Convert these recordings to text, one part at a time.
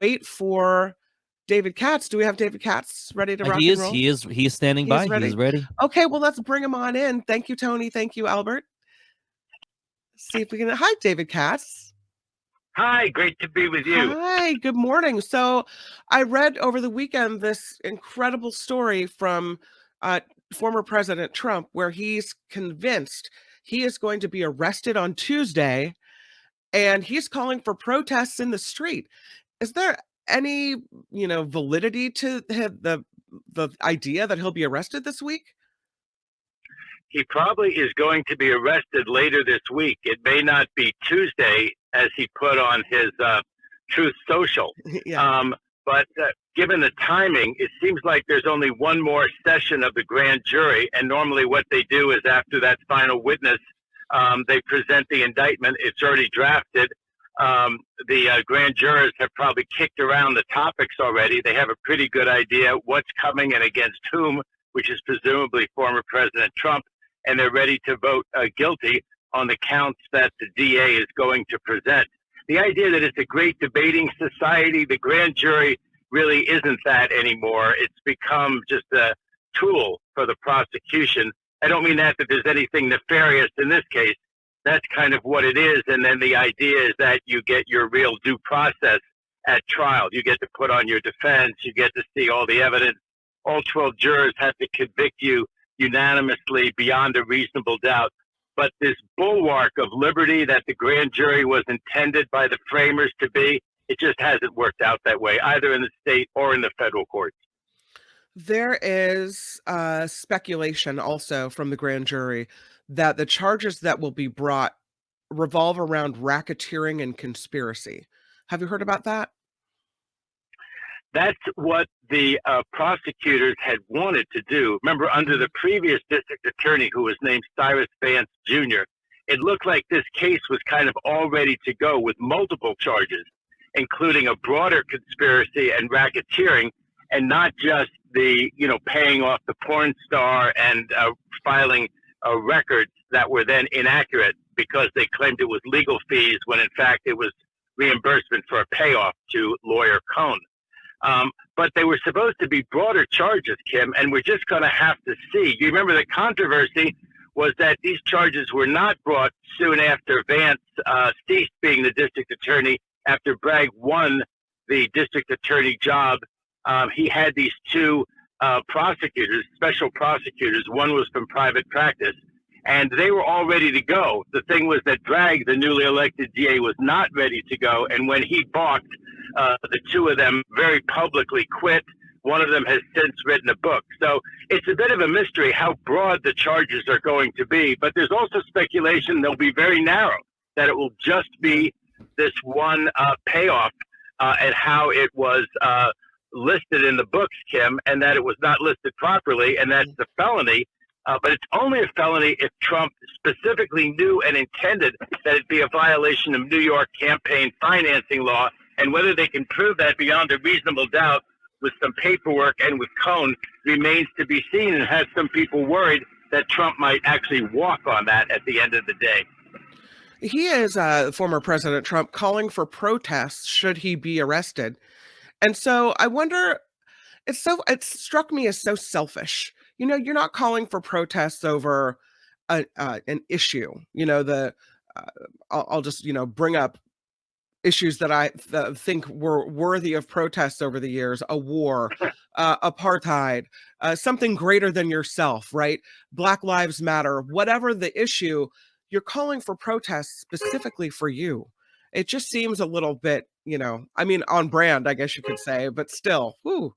wait for David Katz. Do we have David Katz ready to rock He and is. roll? He is standing by. He is ready. Okay, well, let's bring him on in. Thank you, Tony. Thank you, Albert. See if we can. Hi, David Katz. Hi, great to be with you. Hi, good morning. So, I read over the weekend this incredible story from former President Trump, where he's convinced he is going to be arrested on Tuesday, and he's calling for protests in the street. Is there any, validity to the idea that he'll be arrested this week? He probably is going to be arrested later this week. It may not be Tuesday, as he put on his Truth Social. Yeah. But given the timing, it seems like there's only one more session of the grand jury. And normally what they do is after that final witness, they present the indictment. It's already drafted. The grand jurors have probably kicked around the topics already. They have a pretty good idea what's coming and against whom, which is presumably former President Trump. And they're ready to vote guilty on the counts that the DA is going to present. The idea that it's a great debating society, the grand jury really isn't that anymore. It's become just a tool for the prosecution. I don't mean that there's anything nefarious in this case. That's kind of what it is. And then the idea is that you get your real due process at trial. You get to put on your defense. You get to see all the evidence. All 12 jurors have to convict you unanimously beyond a reasonable doubt. But this bulwark of liberty that the grand jury was intended by the framers to be, it just hasn't worked out that way, either in the state or in the federal courts. There is speculation also from the grand jury that the charges that will be brought revolve around racketeering and conspiracy. Have you heard about that? That's what the prosecutors had wanted to do. Remember, under the previous district attorney, who was named Cyrus Vance Jr., it looked like this case was kind of all ready to go with multiple charges, including a broader conspiracy and racketeering, and not just the, paying off the porn star and filing records that were then inaccurate because they claimed it was legal fees when in fact it was reimbursement for a payoff to lawyer Cohn. But they were supposed to be broader charges, Kim, and we're just going to have to see. You remember the controversy was that these charges were not brought soon after Vance ceased being the district attorney. After Bragg won the district attorney job, he had these two prosecutors, special prosecutors. One was from private practice, and they were all ready to go. The thing was that Bragg, the newly elected DA, was not ready to go, and when he balked, the two of them very publicly quit. One of them has since written a book. So it's a bit of a mystery how broad the charges are going to be. But there's also speculation they'll be very narrow, that it will just be this one payoff and how it was listed in the books, Kim, and that it was not listed properly, and that's the felony. But it's only a felony if Trump specifically knew and intended that it be a violation of New York campaign financing law. And whether they can prove that beyond a reasonable doubt with some paperwork and with Cohn remains to be seen, and has some people worried that Trump might actually walk on that at the end of the day. He is, former President Trump, calling for protests should he be arrested. And so I wonder, it struck me as so selfish. You're not calling for protests over an issue. I'll just, bring up issues that I think were worthy of protests over the years: a war, apartheid, something greater than yourself, right? Black Lives Matter, whatever the issue, you're calling for protests specifically for you. It just seems a little bit, on brand, I guess you could say, but still, whoo.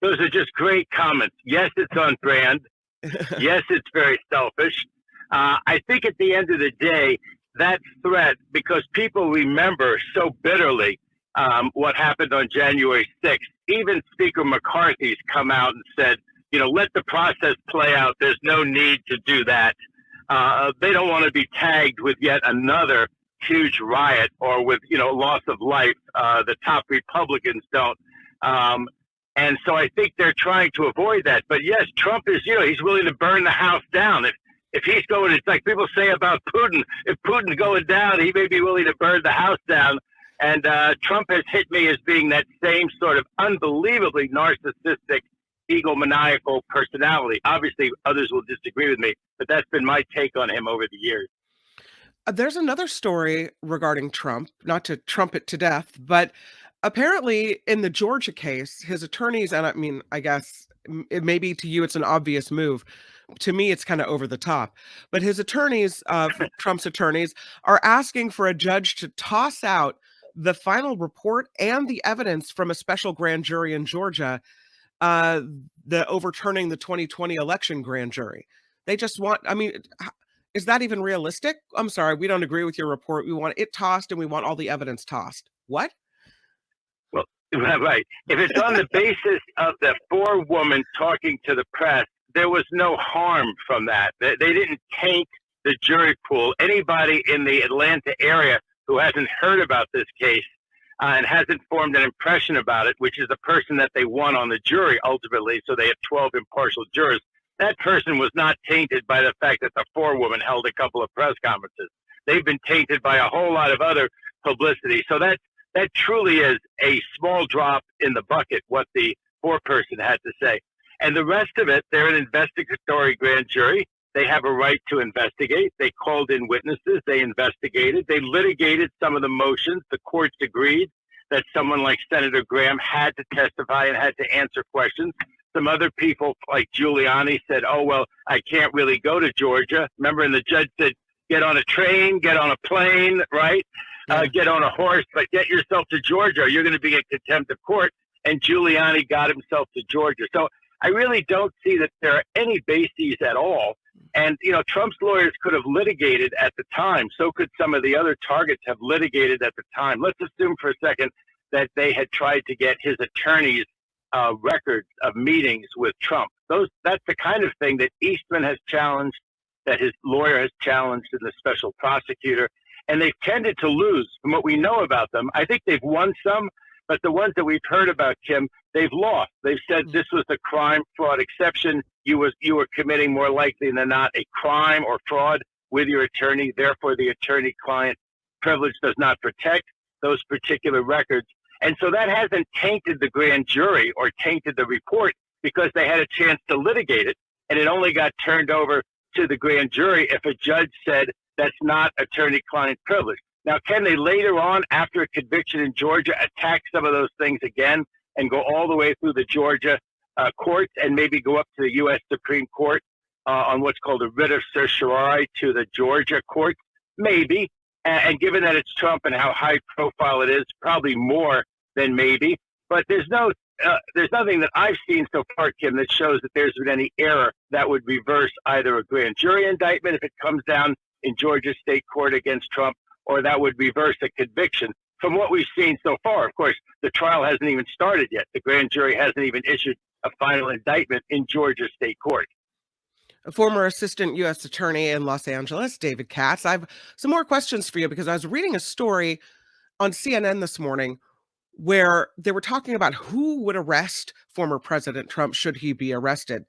Those are just great comments. Yes, it's on brand. Yes, it's very selfish. I think at the end of the day, that threat, because people remember so bitterly what happened on January 6th. Even Speaker McCarthy's come out and said, let the process play out. There's no need to do that. They don't want to be tagged with yet another huge riot or with, loss of life. The top Republicans don't. And so I think they're trying to avoid that. But yes, Trump is, he's willing to burn the house down. If he's going, it's like people say about Putin. If Putin's going down, he may be willing to burn the house down. And Trump has hit me as being that same sort of unbelievably narcissistic, egomaniacal personality. Obviously, others will disagree with me, but that's been my take on him over the years. There's another story regarding Trump, not to trumpet to death, but apparently in the Georgia case, his attorneys, and I mean, I guess it may be to you, it's an obvious move. To me, it's kind of over the top. But his attorneys, Trump's attorneys, are asking for a judge to toss out the final report and the evidence from a special grand jury in Georgia, uh, the overturning the 2020 election grand jury. They just want, I mean, is that even realistic? I'm sorry, we don't agree with your report. We want it tossed and we want all the evidence tossed. What? Well, right. If it's on the basis of the forewoman talking to the press, there was no harm from that. They didn't taint the jury pool. Anybody in the Atlanta area who hasn't heard about this case and hasn't formed an impression about it, which is the person that they won on the jury ultimately, so they have 12 impartial jurors, that person was not tainted by the fact that the forewoman held a couple of press conferences. They've been tainted by a whole lot of other publicity. So that truly is a small drop in the bucket, what the foreperson had to say. And the rest of it, they're an investigatory grand jury. They have a right to investigate. They called in witnesses. They investigated. They litigated some of the motions. The courts agreed that someone like Senator Graham had to testify and had to answer questions. Some other people, like Giuliani, said, oh, well, I can't really go to Georgia. Remember, and the judge said, get on a train, get on a plane, right? Get on a horse, but get yourself to Georgia or you're going to be in contempt of court. And Giuliani got himself to Georgia. So I really don't see that there are any bases at all. And, you know, Trump's lawyers could have litigated at the time. So could some of the other targets have litigated at the time. Let's assume for a second that they had tried to get his attorneys records of meetings with Trump. That's the kind of thing that Eastman has challenged, that his lawyer has challenged in the special prosecutor. And they've tended to lose from what we know about them. I think they've won some, but the ones that we've heard about, Kim, they've lost. They've said this was a crime fraud exception. You were committing more likely than not a crime or fraud with your attorney. Therefore, the attorney-client privilege does not protect those particular records. And so that hasn't tainted the grand jury or tainted the report because they had a chance to litigate it. And it only got turned over to the grand jury if a judge said that's not attorney-client privilege. Now, can they later on, after a conviction in Georgia, attack some of those things again and go all the way through the Georgia courts and maybe go up to the U.S. Supreme Court on what's called a writ of certiorari to the Georgia courts? Maybe. And given that it's Trump and how high profile it is, probably more than maybe. But there's nothing that I've seen so far, Kim, that shows that there's been any error that would reverse either a grand jury indictment if it comes down in Georgia state court against Trump, or that would reverse a conviction. From what we've seen so far, of course, the trial hasn't even started yet. The grand jury hasn't even issued a final indictment in Georgia state court. A former assistant U.S. attorney in Los Angeles, David Katz. I have some more questions for you because I was reading a story on CNN this morning where they were talking about who would arrest former President Trump should he be arrested.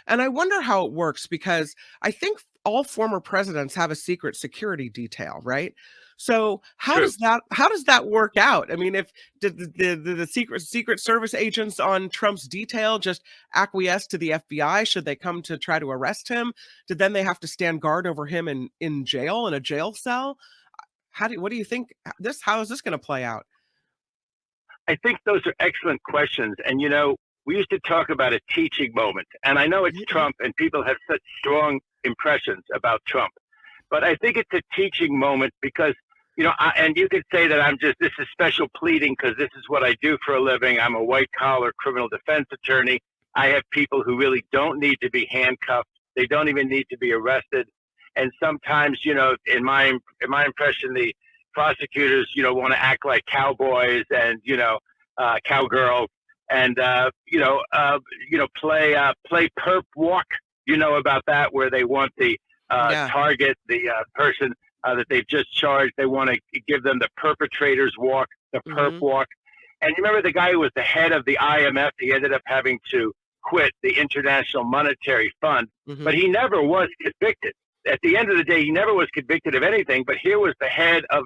And I wonder how it works because I think all former presidents have a secret security detail, right? So how does that work out? I mean, if the Secret Service agents on Trump's detail just acquiesce to the FBI, should they come to try to arrest him? Then they have to stand guard over him in jail, in a jail cell? What do you think how is this going to play out? I think those are excellent questions. And, you know, we used to talk about a teaching moment. And I know it's Trump and people have such strong impressions about Trump. But I think it's a teaching moment because, you know, and you could say that this is special pleading because this is what I do for a living. I'm a white-collar criminal defense attorney. I have people who really don't need to be handcuffed. They don't even need to be arrested. And sometimes, you know, in my impression, the prosecutors, you know, want to act like cowboys and, you know, cowgirls and, play perp walk, you know, about that, where they want the target, the person that they've just charged. They want to give them the perpetrator's walk, the perp walk. And you remember the guy who was the head of the IMF, he ended up having to quit the International Monetary Fund, but he never was convicted. At the end of the day, he never was convicted of anything, but here was the head of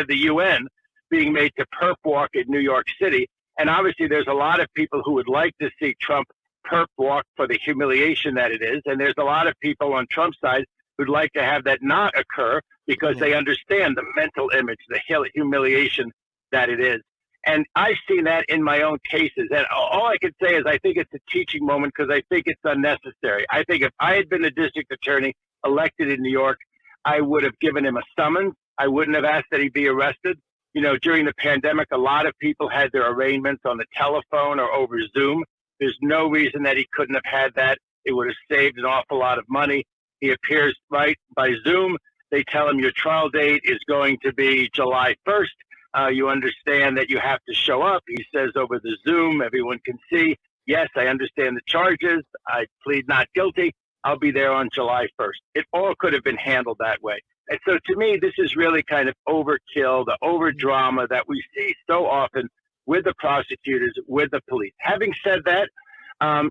the UN being made to perp walk in New York City. And obviously there's a lot of people who would like to see Trump perp walk for the humiliation that it is. And there's a lot of people on Trump's side who'd like to have that not occur because they understand the mental image, the humiliation that it is. And I've seen that in my own cases. And all I can say is I think it's a teaching moment because I think it's unnecessary. I think if I had been the district attorney elected in New York, I would have given him a summons. I wouldn't have asked that he be arrested. You know, during the pandemic, a lot of people had their arraignments on the telephone or over Zoom. There's no reason that he couldn't have had that. It would have saved an awful lot of money. He appears right by Zoom. They tell him your trial date is going to be July 1st. You understand that you have to show up. He says over the Zoom, everyone can see, yes, I understand the charges. I plead not guilty. I'll be there on July 1st. It all could have been handled that way. And so to me, this is really kind of overkill, the over drama that we see so often with the prosecutors, with the police. Having said that,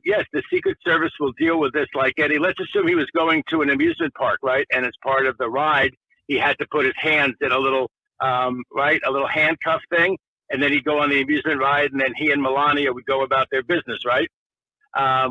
yes, the Secret Service will deal with this like Eddie. Let's assume he was going to an amusement park, right? And as part of the ride, he had to put his hands in a little handcuff thing, and then he'd go on the amusement ride, and then he and Melania would go about their business, right?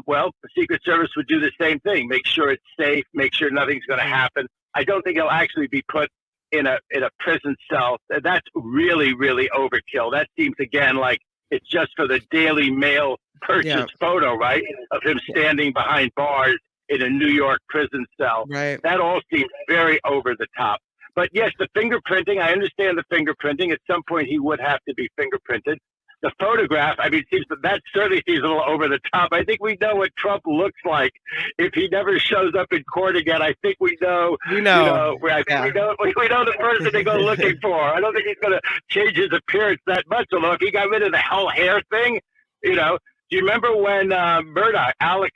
Well, the Secret Service would do the same thing, make sure it's safe, make sure nothing's going to happen. I don't think he'll actually be put in a prison cell. That's really, really overkill. That seems, again, like it's just for the Daily Mail purchase photo, right, of him standing behind bars in a New York prison cell. Right. That all seems very over the top. But yes, the fingerprinting, I understand the fingerprinting. At some point, he would have to be fingerprinted. The photograph, I mean, that certainly seems a little over the top. I think we know what Trump looks like if he never shows up in court again. I think we know. We know the person to go looking for. I don't think he's going to change his appearance that much. Although if he got rid of the whole hair thing, do you remember when Alex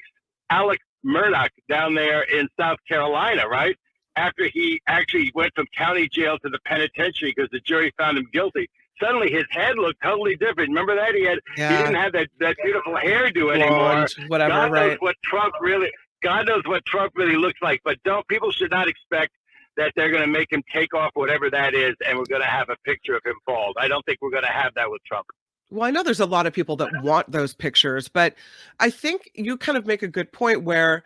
Murdoch down there in South Carolina, right? After he actually went from county jail to the penitentiary because the jury found him guilty. Suddenly his head looked totally different. Remember that? He didn't have that beautiful hairdo anymore. Whatever, God knows right. God knows what Trump really looks like. But people should not expect that they're going to make him take off whatever that is and we're going to have a picture of him bald. I don't think we're going to have that with Trump. Well, I know there's a lot of people that want those pictures, but I think you kind of make a good point where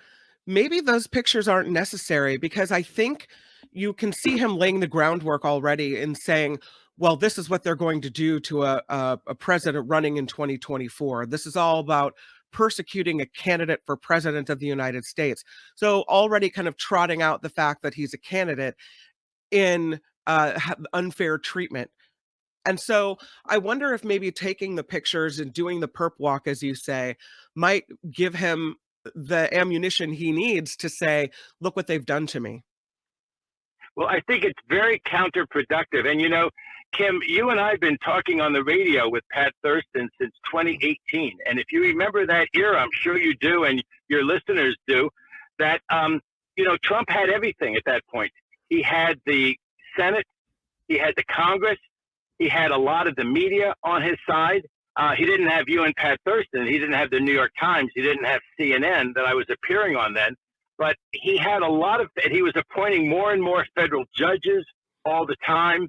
maybe those pictures aren't necessary, because I think you can see him laying the groundwork already in saying, well, this is what they're going to do to a president running in 2024. This is all about persecuting a candidate for president of the United States. So already kind of trotting out the fact that he's a candidate in unfair treatment. And so I wonder if maybe taking the pictures and doing the perp walk, as you say, might give him the ammunition he needs to say, look what they've done to me. Well, I think it's very counterproductive. And, Kim, you and I have been talking on the radio with Pat Thurston since 2018. And if you remember that era, I'm sure you do, and your listeners do, that, Trump had everything at that point. He had the Senate, he had the Congress, he had a lot of the media on his side. He didn't have you and Pat Thurston. He didn't have the New York Times. He didn't have CNN that I was appearing on then. But he had a lot of, he was appointing more and more federal judges all the time.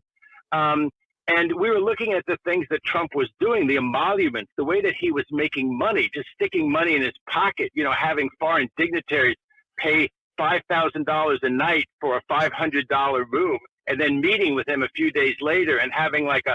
And we were looking at the things that Trump was doing, the emoluments, the way that he was making money, just sticking money in his pocket, having foreign dignitaries pay $5,000 a night for a $500 room, and then meeting with him a few days later and having like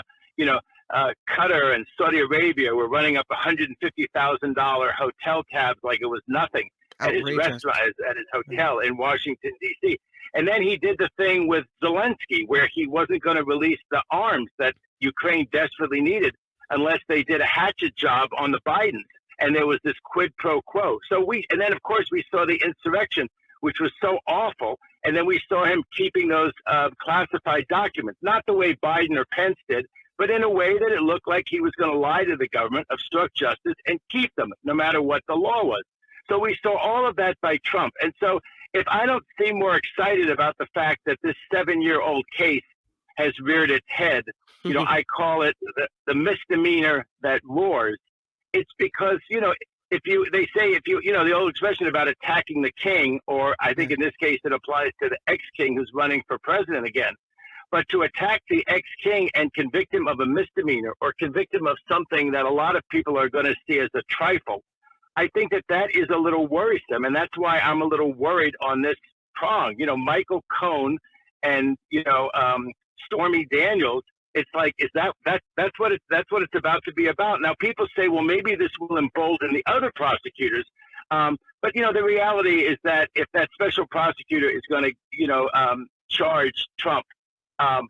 Qatar and Saudi Arabia were running up $150,000 hotel tabs like it was nothing. Outrageous. At his restaurant, at his hotel in Washington, D.C. And then he did the thing with Zelensky where he wasn't going to release the arms that Ukraine desperately needed unless they did a hatchet job on the Bidens. And there was this quid pro quo. And then, of course, we saw the insurrection, which was so awful. And then we saw him keeping those classified documents, not the way Biden or Pence did, but in a way that it looked like he was going to lie to the government, obstruct justice, and keep them, no matter what the law was. So we saw all of that by Trump. And so if I don't seem more excited about the fact that this 7-year-old case has reared its head, I call it the misdemeanor that roars. It's because, they say the old expression about attacking the king, or I think in this case it applies to the ex-king who's running for president again. But to attack the ex-king and convict him of a misdemeanor or convict him of something that a lot of people are going to see as a trifle, I think that is a little worrisome. And that's why I'm a little worried on this prong. You know, Michael Cohen and, Stormy Daniels, it's like, that's what it's about to be about. Now, people say, well, maybe this will embolden the other prosecutors. But, the reality is that if that special prosecutor is going to, charge Trump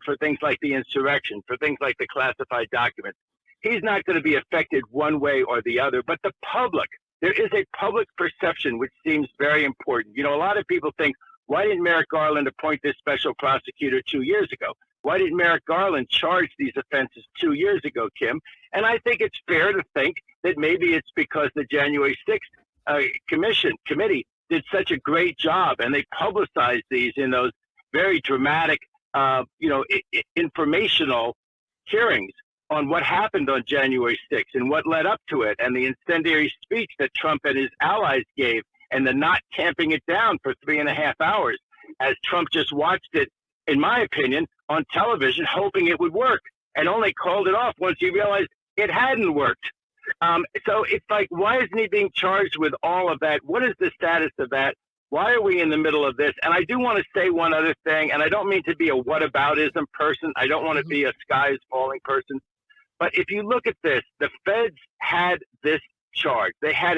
for things like the insurrection, for things like the classified documents, he's not going to be affected one way or the other. But the public, there is a public perception which seems very important. A lot of people think, why didn't Merrick Garland appoint this special prosecutor 2 years ago? Why didn't Merrick Garland charge these offenses 2 years ago, Kim? And I think it's fair to think that maybe it's because the January 6th committee did such a great job, and they publicized these in those very dramatic, informational hearings on what happened on January 6th and what led up to it, and the incendiary speech that Trump and his allies gave, and the not tamping it down for 3.5 hours, as Trump just watched it, in my opinion, on television, hoping it would work, and only called it off once he realized it hadn't worked. So it's like, why isn't he being charged with all of that? What is the status of that? Why are we in the middle of this? And I do want to say one other thing, and I don't mean to be a whataboutism person. I don't want to be a sky is falling person. But if you look at this, the feds had this charge. They had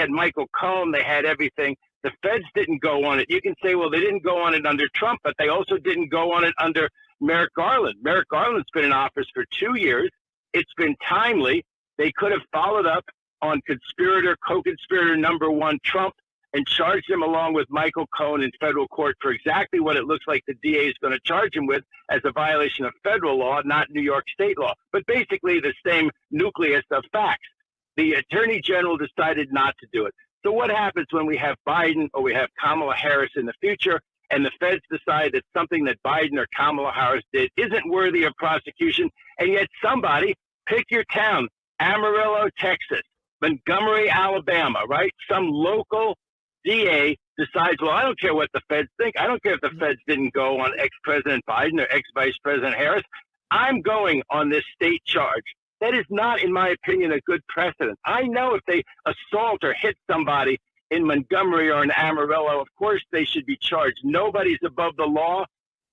Michael Cohen, they had everything. The feds didn't go on it. You can say, well, they didn't go on it under Trump, but they also didn't go on it under Merrick Garland. Merrick Garland's been in office for 2 years. It's been timely. They could have followed up on co-conspirator number one, Trump, and charged him along with Michael Cohen in federal court for exactly what it looks like the DA is going to charge him with as a violation of federal law, not New York state law, but basically the same nucleus of facts. The attorney general decided not to do it. So what happens when we have Biden or we have Kamala Harris in the future, and the feds decide that something that Biden or Kamala Harris did isn't worthy of prosecution, and yet somebody, pick your town, Amarillo, Texas, Montgomery, Alabama, right? Some local DA decides, well, I don't care what the feds think. I don't care if the feds didn't go on ex-President Biden or ex-Vice President Harris. I'm going on this state charge. That is not, in my opinion, a good precedent. I know if they assault or hit somebody in Montgomery or in Amarillo, of course they should be charged. Nobody's above the law,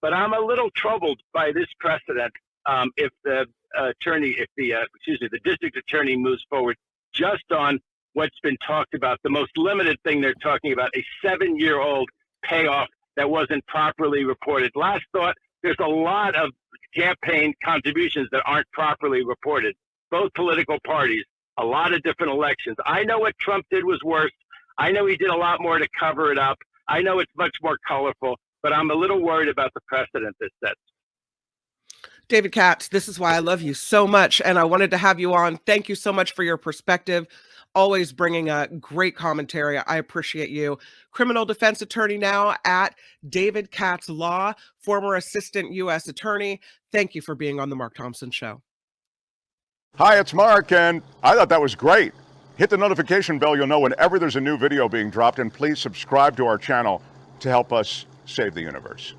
but I'm a little troubled by this precedent if the district attorney moves forward just on what's been talked about. The most limited thing they're talking about, a 7-year-old payoff that wasn't properly reported. Last thought, there's a lot of campaign contributions that aren't properly reported. Both political parties, a lot of different elections. I know what Trump did was worse. I know he did a lot more to cover it up. I know it's much more colorful, but I'm a little worried about the precedent this sets. David Katz, this is why I love you so much, and I wanted to have you on. Thank you so much for your perspective, always bringing a great commentary. I appreciate you. Criminal defense attorney now at David Katz Law, former assistant U.S. attorney. Thank you for being on the Mark Thompson Show. Hi, it's Mark, and I thought that was great. Hit the notification bell. You'll know whenever there's a new video being dropped, and please subscribe to our channel to help us save the universe.